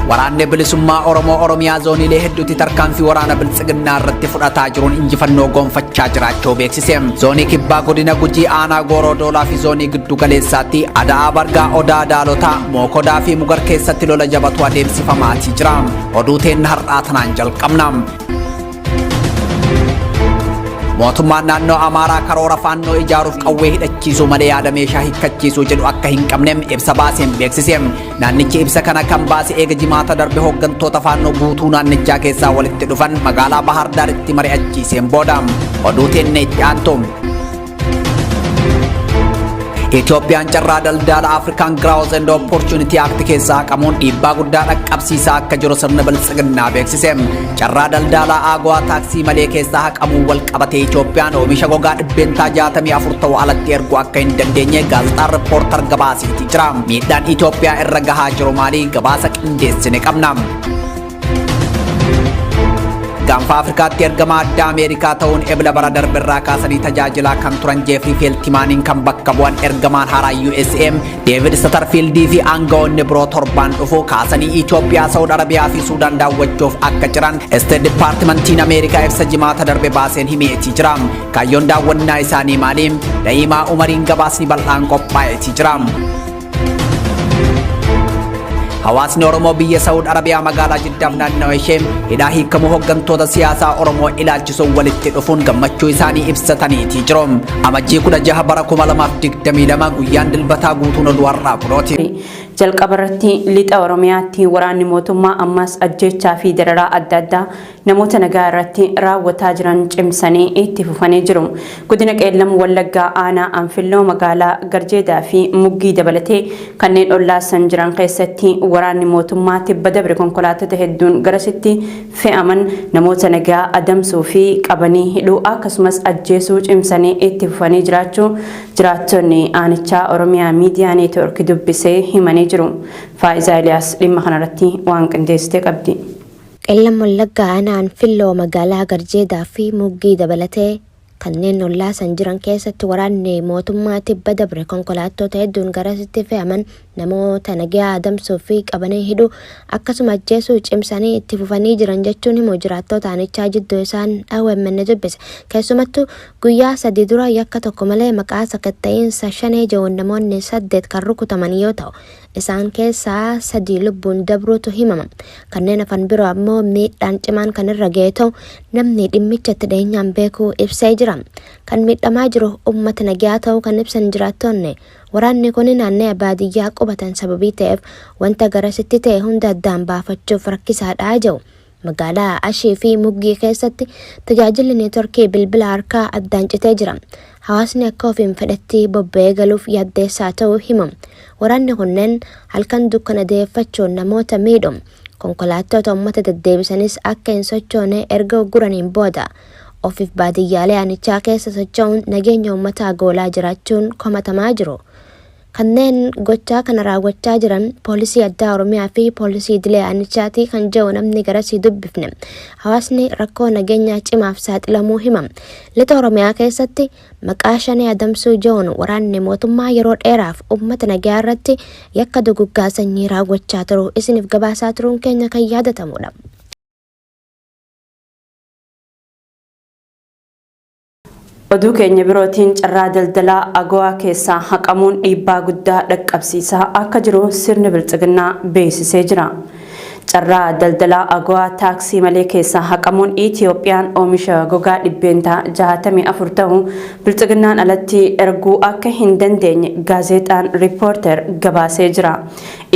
waraanni bilisummaa Oromoo Oromiyaa zooniilee hedduutti tarkaanfii waraana biltsiginnaa irratti fudhataa jiruun injifannoo gonfachaa jiraachuu beeksise. Zoonii kibbaa godina Gujii aanaa Gooroo Doolaa fi zoonii giddu galeessaatti Ada'aa Bargaa Odaa Daalotaa Mookodaa fi Mugar keessatti lola jabatu adeemsifamaa jira. Oduu teenya har'aa tanaan jalqabna. mootummaan naannoo Amaaraa karoora faannoo ijaaruuf qawwee hidhachiisuu malee yaada meeshaa hiikkachiisuu jedhu akka hin qabneem ibsa baaseen beeksise. Naannichi ibsa kana kan baase eega jimaata darbe hooggantoota faannoo guutuu naannichaa keessaa walitti dhufan magaalaa Bahar Daaritti mari'achiiseen booda. Oduu teenya itti aantu. Itoophiyaan carraa daldala African Growth and Opportunity Act keessaa haqamuun dhiibbaa guddaa dhaqqabsiisaa akka jiru sirna biltsiginnaa beeksise. Carraa daldala AGOA taaksii malee keessaa haqamuun wal qabatee Itoophiyaan oomisha gogaa dhibbeentaa 64 ta'u alatti erguu akka hin dandeenye gaazexaan Riippoortar gabaasee jira. Miidhaan Itoophiyaa irra gahaa jiru maali? Gabaasa qindeessine qabna. Gaanfa Afrikaatti ergama addaa Ameerikaa ta'uun ebla bara darbirraa kaasanii tajaajilaa kan turan Jeefrii Feeltimaaniin kan bakka bu'an ergamaan haaraa USM Deevid Satarfiildii fi aangawoonni biroo torbaan dhufu kaasanii Itoophiyaa, Saawud Arabiyaa fi Suudaan daawwachuuf akka jiran State Departmentiin Ameerikaa ibsa jimaata darbe baaseen himee jira. Kaayyoon daawwannaa isaanii maali? Da'imaa Umariin gabaasni bal'aan qophaa'ee jira. Hawaasni Oromoo biyya Saawud Arabiyaa magaalaa Jiddaaf naannawaa ishee hidhaa hiikamuu hooggantoota siyaasaa Oromoo ilaalchisuun walitti dhufuun gammachuu isaanii ibsatanii jiru. Amajjii 16 bara 2022 guyyaan dilbataa guutuun oduu har'aa kunooti. jalqabarratti lixa Oromiyaatti waraanni mootummaa ammas ajjechaa fi dararaa adda addaa namoota nagaa irratti raawwataa jiran cimsanii itti fufanii jiru. Godina Qeellam Wallaggaa aanaa Anfilloo magaalaa Garjeedaa fi Muggii dabalatee kanneen ollaasan jiran keessatti waraanni mootummaa tibba dabre konkolaattota hedduun garasitti fe'aman namoota nagaa adamsuu fi qabanii hidhuu akkasumas ajjeesuu cimsanii itti fufanii jiraachuu jiraattonni aanichaa Oromiyaa Miidiyaa Neetwoork dubbisee himanii jiru. Faayisaa Eliyaas dhimma kanarratti waan qindeessite qabdi. Qeellam Wallaggaa aanaa Anfilloo magaalaa Garjeedaa fi Muggii dabalatee kanneen ollaasan jiran keessatti waraanni mootummaa tibba dabre konkolaattota hedduun garasitti fe'aman namoota nagaa adamsuu fi qabanii hidhuu akkasuma ajjeesuu cimsanii itti fufanii jiran jechuun himu jiraattota aanichaa jidduu isaan OMN dubbise. Keessumattuu guyyaa 3 dura yakka tokko malee maqaa sakatta'iinsa shanee ja'uun namoonni 8 kan rukutaman yoo ta'u isaan keessaa 3 lubbuun dabruutu himama. Kanneen hafan biroo ammoo miidhaan cimaan kan irra ga'e ta'u namni dhimmicha itti dhiyeenyaan beekuu ibsee jira. Kan miidhamaa jiru uummata nagaa ta'uu kan ibsan jiraattonni waraanni kun naannoo baadiyyaa qubatan sababii ta'eef wanta garasitti ta'e hunda addaan baafachuuf rakkisaadha jedhu. Magaalaa Ashii fi Muggii keessatti tajaajilli neetwoorkii bilbila harkaa addaan citee jira. Hawaasni akka ofiin fedhatti bobba'ee galuuf yaaddeessaa ta'uu himamu. Waraanni kunneen halkan dukkana deeffachuun namoota miidhu. Konkolaattota uummata deddeebisanis akka hin sochoone erga ugguraniin booda ofiif baadiyyaalee aanichaa keessa socho'uun nageenya uummataa goolaa jiraachuun komatamaa jiru. Kanneen gochaa kana raawwachaa jiran poolisii addaa Oromiyaa fi poolisii idilee aanichaati kan jedhu namni garasii dubbifne. Hawaasni rakkoo nageenyaa cimaaf saaxilamuu hima. Lixa Oromiyaa keessatti maqaa shanee adamsuu jedhuun waraanni mootummaa yeroo dheeraaf uummata nagaa irratti yakka duguggaa sanyii raawwachaa turu isiniif gabaasaa turuun keenya kan yaadatamudha. Oduu keenya birootiin carraa daldalaa AGOA keessaa haqamuun dhiibbaa guddaa dhaqqabsiisaa akka jiru sirni biltsiginnaa beeksisee jira. Carraa daldalaa AGOA taaksii malee keessaa haqamuun Itoophiyaan oomisha gogaa dhibbeentaa 64 ta'u biltsiginnaan alatti erguu akka hin dandeenye gaazexaan Riippoortar gabaasee jira.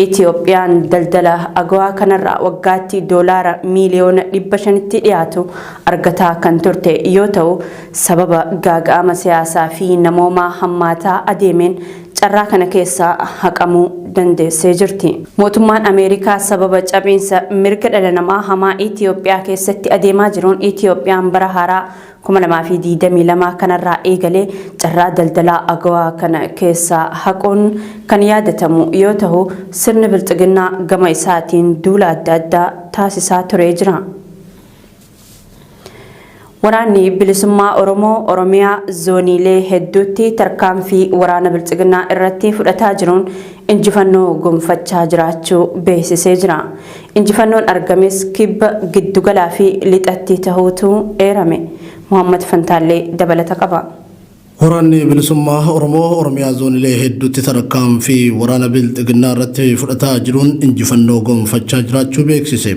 Itoophiyaan daldala AGOA kanarraa waggaatti doolaara miiliyoona 500tti dhiyaatu argataa kan turte yoo ta'u sababa gaaga'ama siyaasaa fi namoomaa hammaataa adeemeen carraa kana keessaa haqamuu dandeessee jirti. Mootummaan Ameerikaa sababa cabiinsa mirga dhala namaa hamaa Itoophiyaa keessatti adeemaa jiruun Itoophiyaan bara haaraa 2022 kanarraa eegalee carraa daldalaa AGOA kana keessaa haquun kan yaadatamu yoo ta'u sirni biltsiginnaa gama isaatiin duula adda addaa taasisaa turee jira. Waraanni bilisummaa Oromoo Oromiyaa zooniilee hedduutti tarkaanfii waraana bilchiginaa irratti fudhataa jiruun injifannoo gonfachaa jiraachuu beeksisee jira. Injifannoon argames kibba giddugalaa fi lixatti ta'uutu eerame. Muhammad Fantaallee dabalata qaba. Waraanni bilisummaa Oromoo Oromiyaa zooniilee hedduutti tarkaanfii waraana bilchiginaa irratti fudhataa jiruun injifannoo gonfachaa jiraachuu beeksise.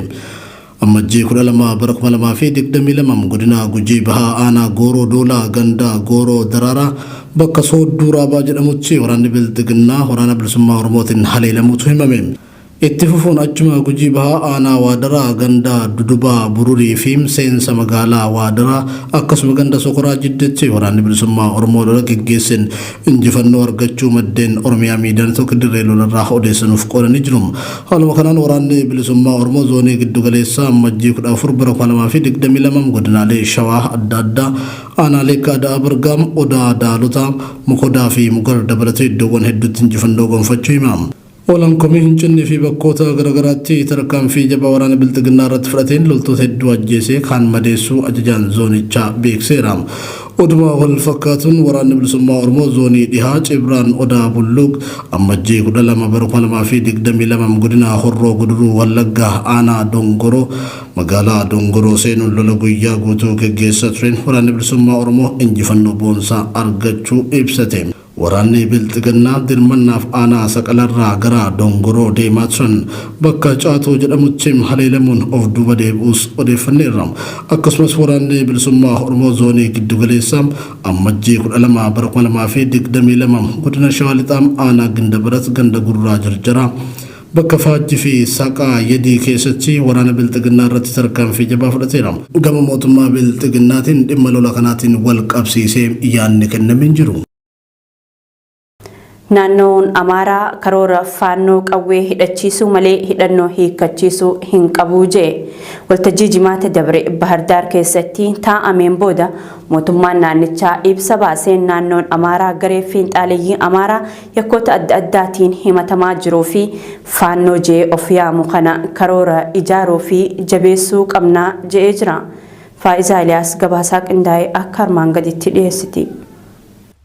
Amajjii 12 bara 2022 godina Gujii Bahaa Aanaa Gooroo Doolaa Gandaa Gooroo Daraaraa bakka Soodduu Raabaa jedhamutti waraanni bilchiginaa waraana bilisummaa Oromootiin haleelamuutu himame. Itti fufuun achuma Gujii Bahaa Aanaa Waadaraa Gandaa Dudubaa Bururii fi seensa magaalaa Waadaraa akkasuma Ganda Sokoraa jiddeetti waraanni bilisummaa Oromoo lola geggeessan injifannoo argachuu maddeen Oromiyaa miidiyaan tokko dirree lolarraa odeessanuuf qoodanii jiru. Haaluma kanaan waraanni bilisummaa Oromoo zoonii giddu galeessaa amajjii 14 bara 2022 godinaalee Shawaa adda addaa aanaalee Kaadaa Bargaam Odaa Daalotaa Mukodaa fi Mugar dabalatee iddoowwan hedduutti injifannoo gonfachuu himama. Olan komii hin cinne fi bakkoota garagaraatti tarkaanfii jabaa waraana bilchiginaa irratti fudhateen loltoota hedduu ajjeesee kaan madeessuu ajajaan zoonichaa beekseera. Oduma wal fakkaatuun waraanni bilisummaa Oromoo zoonii dhihaa Cibraan Odaa Bulluq amajjii 12 bara 2022 godina Horroo Guduruu Wallaggaa Aanaa Dongoroo magaalaa Dongoroo seenuun lola guyyaa guutuu geggeessaa tureen waraanni bilisummaa Oromoo injifannoo boonsaa argachuu ibsate. Waraanni bilchiginaa dirmannaaf aanaa Saqalarraa gara Dongoroo deemaa turan bakka Caatoo jedhamutti haleelamuun of duuba deebi'uus odeeffanneerra. Akkasumas waraanni bilisummaa Oromoo zoonii giddugaleessaa amajjii 12 bara 2022 godina Shawaa Lixaa aanaa Gindabarat Ganda Gurraa Jarjaraa bakka Faajjii fi Saqaa Yedii keessatti waraana bilchiginaa irratti tarkaanfii jabaa fudhateera. Gama mootummaa bilchiginaatiin dhimma lola kanaatiin wal qabsiisee yaadni kennamee jiru. Naannoon Amaaraa karoora faannoo qawwee hidhachiisuu malee hidhannoo hiikkachiisuu hin qabu jedhe. Waltajjii jimaata dabre Bahardaar keessatti taa'ameen booda mootummaan naannichaa ibsa baaseen naannoon Amaaraa garee fiinxaaleeyyii Amaaraa yakkoota adda addaatiin himatamaa jiruu fi faannoo jedhee of yaamu kana karoora ijaaruu fi jabeessuu qabnaa jedhee jira. Faayisaa Eliyaas gabaasaa qindaa'ee akka armaan gaditti dhiyeessiti.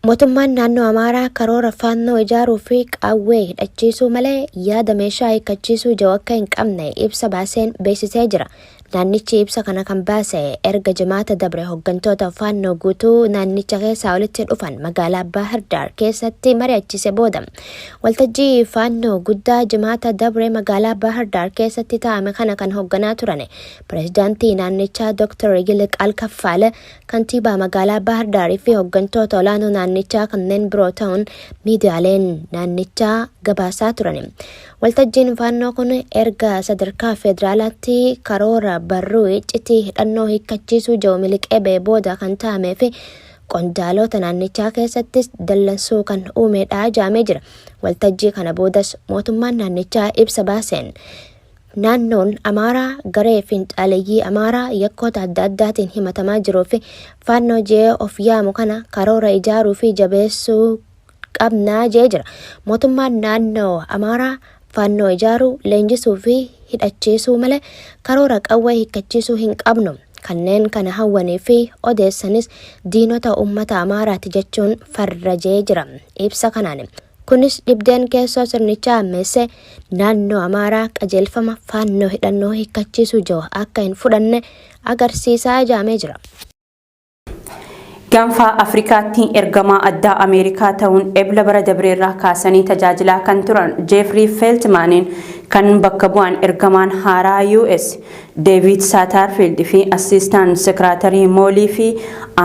Mootummaan naannoo Amaaraa karoora faannoo ijaaruu fi qawwee hidhachiisuu malee yaada meeshaa hiikkachiisuu jiru akka hin qabne ibsa baaseen beeksisee jira. Naannichi ibsa kana kan baase erga jimaata dabre hooggantoota faannoo guutuu naannicha keessaa walitti dhufan magaalaa Bahardaar keessatti mari'achise booda. Waltajjii faannoo guddaa jimaata dabre magaalaa Bahardaar keessatti taa'ame kana kan hoogganaa turan pirezidaantii naannichaa Dr. Yiliq Alkaffaale, kantiibaa magaalaa Bahardaar fi hooggantoota olaanoo naannichaa kanneen biroo ta'uun miidiyaaleen naannichaa gabaasaa turan. Waltajjiin faannoo kun erga sadarkaa federaalaatti karoora barruu iccitii hidhannoo hiikkachiisuu jiru miliqee ba'ee booda kan taa'amee fi qondaalota naannichaa keessattis dallansuu kan uumedha jedhamee jira. Waltajjii kana boodas mootummaan naannichaa ibsa baaseen naannoon Amaaraa garee fiinxaaleeyyii Amaaraa yakkoota adda addaatiin himatamaa jiruu fi faannoo jedhee of yaamu kana karoora ijaaruu fi jabeessuu qabnaa jedhee jira. Mootummaan naannoo Amaaraa faannoo ijaaruu, leenjisuu fi hidhachiisuu malee karoora qawwee hiikkachiisuu hin qabnu. Kanneen kana hawwanii fi odeessanis diinota uummata Amaaraati jechuun farrajee jira ibsa kanaan. Kunis dhibdeen keessoo sirnichaa ammeessee naannoo Amaaraa qajeelfama faannoo hidhannoo hiikkachiisuu jiru akka hin fudhanne agarsiisaa jedhamee jira. Gaanfa Afrikaatti ergamaa addaa Ameerikaa ta'uun ebla bara dabreerraa kaasanii tajaajilaa kan turan Jeefrii Feeltimaaniin kan bakka bu'an ergamaan haaraa US Deevid Saatarfiild fi assistaan sekiraatarii Moolii fi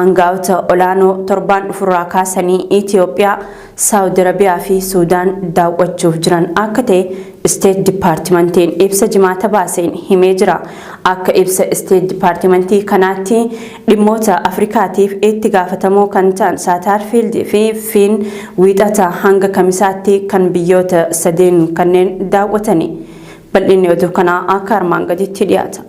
aangaa'ota olaanoo torbaan dhufurraa kaasanii Itoophiyaa, Saawud Arabiyaa fi Suudaan daawwachuuf jiran akka ta'e State Departmentiin ibsa jimaata baaseen himee jira. Akka ibsa State Departmentii kanaatti dhimmoota Afrikaatiif itti gaafatamoo kan ta'an Saatarfiild fi Fiin wiixata hanga kamisaatti kan biyyoota sadeen kanneen daawwatani. Bal'inni oduu kanaa akka armaan gaditti dhiyaata.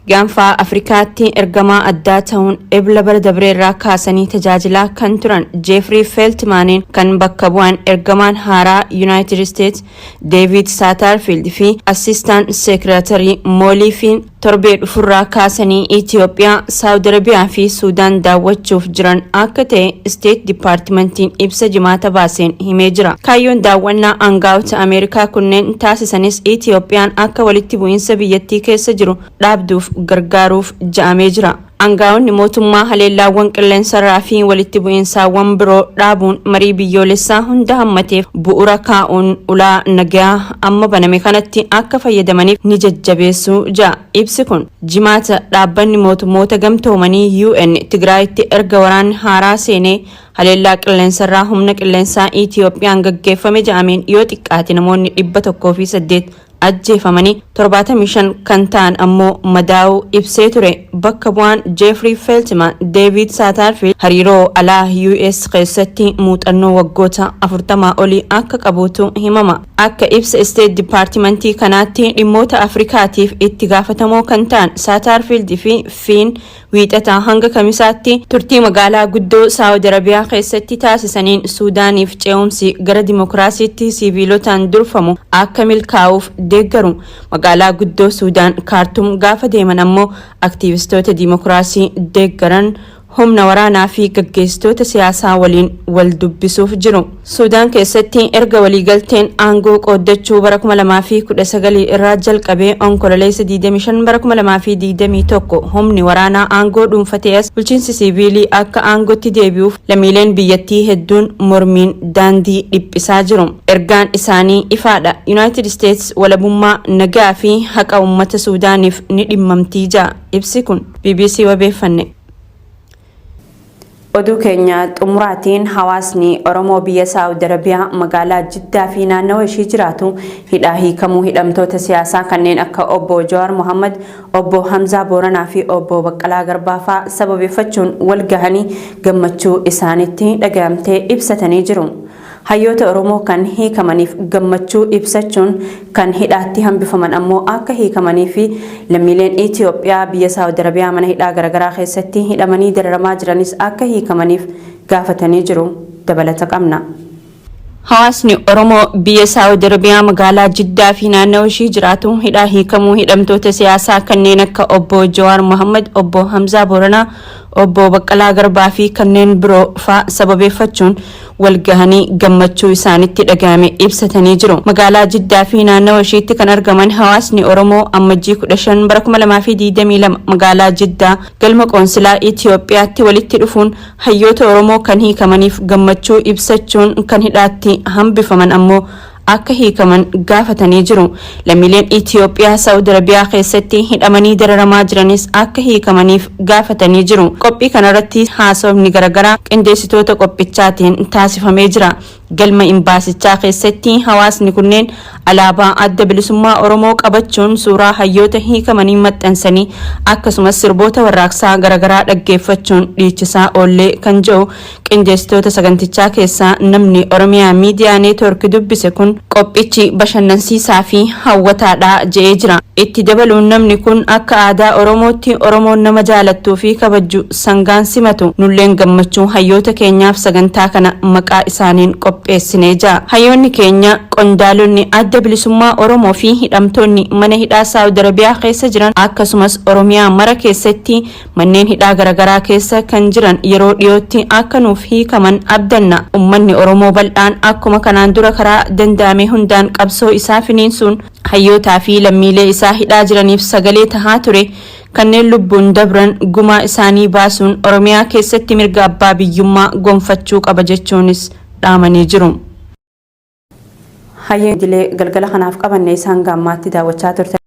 Gaanfa Afrikaatti ergamaa addaa ta'uun ebla bara dabreerraa kaasanii tajaajilaa kan turan Jeefrii Feeltimaaniin kan bakka bu'an ergamaan haaraa United States David Satterfield fi assistant secretary Molly fi torbee dhufurraa kaasanii Itoophiyaa, Saawud Arabiyaa fi Suudaan daawwachuuf jiran akka ta'e State Departmentiin ibsa jimaata baaseen himee jira. Kaayyoon daawwannaa aangaa'ota Ameerikaa kunneen taasisanis Itoophiyaan akka walitti bu'iinsa biyyattii keessa jiru dhaabduuf gargaaruuf ja'amee jira. Aangaa'onni mootummaa haleellaawwan qilleensarraa fi walitti bu'iinsaawwan biroo dhaabuun marii biyyoolessaa hunda hammateef bu'uura kaa'uun ulaa nagaa amma baname kanatti akka fayyadamaniif ni jajjabeessuu ja'a. Ibsi kun jimaata dhaabbanni mootummoota gamtoomanii UN Tigraayitti erga waraanni haaraa seenee haleellaa qilleensarraa humna qilleensaa Itoophiyaan gaggeeffame ja'ameen yoo xiqqaate namoonni 108 ajjeefamanii 75 kan ta'an ammoo madaa'uu ibsee ture. Bakka bu'aan Jeffrey Feltman David Satterfield hariiroo alaa US keessatti muuxannoo waggoota 40 olii akka qabuutu himama. Akka ibsa State Departmentii kanaatti dhimmoota Afrikaatiif itti gaafatamoo kan ta'an Satterfield fi Finn wiixataa hanga kamisaatti turtii magaalaa guddoo Saawud Arabiyaa keessatti taasisaniin Suudaaniif ce'umsi gara dimokiraasiitti siviilotaan durfamu akka milkaa'uuf deeggaru. Magaalaa guddoo Suudaan Kaartum gaafa deeman ammoo aktiivistoota dimokiraasii deeggaran humna waraanaa fi gaggeessitoota siyaasaa waliin wal dubbisuuf jiru. Suudaan keessatti erga waliigalteen aangoo qooddachuu bara 2019 irraa jalqabee onkololeessa 25 bara 2021 humni waraanaa aangoo dhuunfatee as bulchiinsi siviilii akka aangootti deebi'uuf lammiileen biyyattii hedduun mormiin daandii dhiphisaa jiru. Ergaan isaanii ifaadha. United States walabummaa nagaa fi haqa uummata Suudaaniif ni dhimmamtii ja'a. Ibsi kun BBC wabeeffanne. Oduu keenya xumuraatiin hawaasni Oromoo biyya Saawud Arabiyaa magaalaa Jiddaa fi naannawa ishii jiraatu hidhaa hiikamuu hidhamtoota siyaasaa kanneen akka obbo Jawaar Mohammad, obbo Hamzaa Booranaa fi obbo Baqqalaa Garbaa fa'aa sababeeffachuun wal gahanii gammachuu isaanitti dhaga'amtee ibsatanii jiru. Hayyoota Oromoo kan hiikamaniif gammachuu ibsachuun kan hidhaatti hambifaman ammoo akka hiikamanii fi lammiileen Itoophiyaa biyya Saawud Arabiyaa mana hidhaa garaagaraa keessatti hidhamanii dararamaa jiranis akka hiikamaniif gaafatanii jiru. Dabalata qabna. Hawaasni Oromoo biyya Saawud Arabiyaa magaalaa Jiddaa fi naannawa ishii jiraatu hidhaa hiikamuu hidhamtoota siyaasaa kanneen akka obbo Jawaar Mohammad, obbo Hamzaa Booranaa, obbo Baqqalaa Garbaa fi kanneen biroo fa'aa sababeeffachuun wal gahanii gammachuu isaanitti dhaga'ame ibsatanii jiru. Magaalaa Jiddaa fi naannawa ishiitti kan argaman hawaasni Oromoo ammajjii 15 bara 2022 magaalaa Jiddaa galma qoonsilaa Itoophiyaatti walitti dhufuun hayyoota Oromoo kan hiikamaniif gammachuu ibsachuun kan hidhaatti hambifaman ammoo akka hiikaman gaafatanii jiru. Lammiileen Itoophiyaa Saawud Arabiyaa keessatti hidhamanii dararamaa jiranis akka hiikamaniif gaafatanii jiru. Qophii kanarratti haasofni garaagaraa qindeessitoota qophichaatiin taasifamee jira. Galma imbaasichaa keessatti hawaasni kunneen alaabaa adda bilisummaa Oromoo qabachuun suuraa hayyoota hiikamanii maxxansanii akkasumas sirboota warraaqsaa garaagaraa dhaggeeffachuun dhiichisaa oollee kan jiru. Qindeessitoota sagantichaa keessaa namni Oromiyaa Miidiyaa Neetwoork dubbise kun qophichi bashannansiisaa fi hawwataadha jedhee jira. Itti dabaluun namni kun akka aadaa Oromootti Oromoon nama jaalattuu fi kabajju sangaan simatu nulleen gammachuu hayyoota keenyaaf sagantaa kana maqaa isaaniin qopheessinee jira. Hayyoonni keenya qondaalonni adda bilisummaa Oromoo fi hidhamtoonni mana hidhaa Saawud Arabiyaa keessa jiran akkasumas Oromiyaa mara keessatti manneen hidhaa garaagaraa keessa kan jiran yeroo dhiyootti akka nuuf hiikaman abdanna. Uummanni Oromoo bal'aan akkuma kanaan dura karaa danda'ame hundaan qabsoo isaa finiinsuun hayyootaa fi lammiilee isaa hidhaa jiraniif sagalee tahaa ture. Kanneen lubbuun dabran gumaa isaanii baasuun Oromiyaa keessatti mirga abbaa biyyummaa gonfachuu qaba jechuunis dhaamanii jiru. Hayyee dilee galgala kanaaf qabanne isaan gaammaatti daawwachaa turte.